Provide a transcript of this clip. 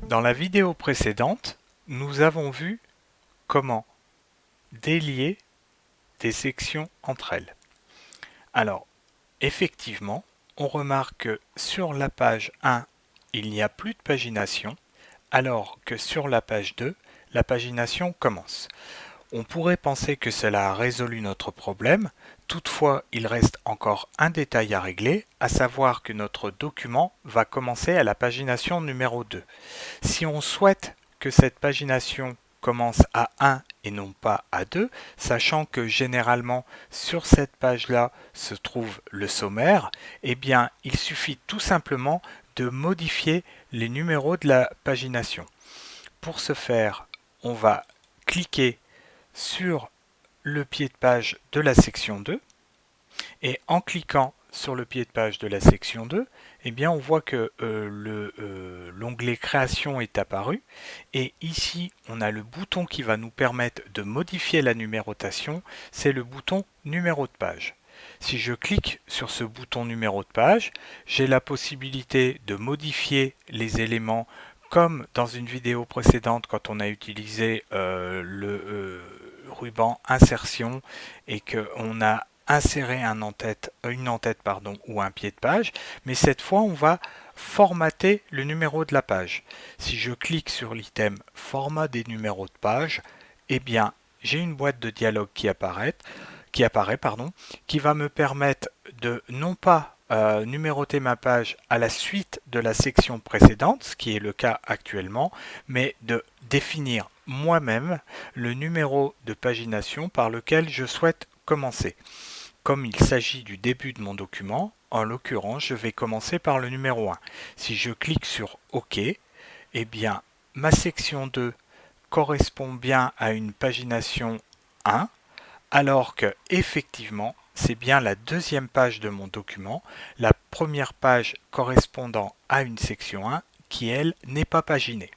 Dans la vidéo précédente, nous avons vu comment délier des sections entre elles. Alors, effectivement, on remarque que sur la page 1, il n'y a plus de pagination, alors que sur la page 2, la pagination commence. On pourrait penser que cela a résolu notre problème, toutefois il reste encore un détail à régler, à savoir que notre document va commencer à la pagination numéro 2. Si on souhaite que cette pagination commence à 1 et non pas à 2, sachant que généralement sur cette page-là se trouve le sommaire, eh bien il suffit tout simplement de modifier les numéros de la pagination. Pour ce faire, on va cliquer sur le pied de page de la section 2 et en cliquant sur le pied de page de la section 2, eh bien on voit que l'onglet création est apparu et ici on a le bouton qui va nous permettre de modifier la numérotation, c'est le bouton numéro de page. Si je clique sur ce bouton numéro de page, j'ai la possibilité de modifier les éléments comme dans une vidéo précédente quand on a utilisé le ruban insertion et qu'on a insérer une en-tête ou un pied de page, mais cette fois on va formater le numéro de la page. Si je clique sur l'item format des numéros de page, eh bien j'ai une boîte de dialogue qui apparaît, qui va me permettre de non pas numéroter ma page à la suite de la section précédente, ce qui est le cas actuellement, mais de définir moi-même le numéro de pagination par lequel je souhaite commencer. Comme il s'agit du début de mon document, en l'occurrence, je vais commencer par le numéro 1. Si je clique sur OK, eh bien, ma section 2 correspond bien à une pagination 1, alors que, effectivement, c'est bien la deuxième page de mon document, la première page correspondant à une section 1, qui, elle, n'est pas paginée.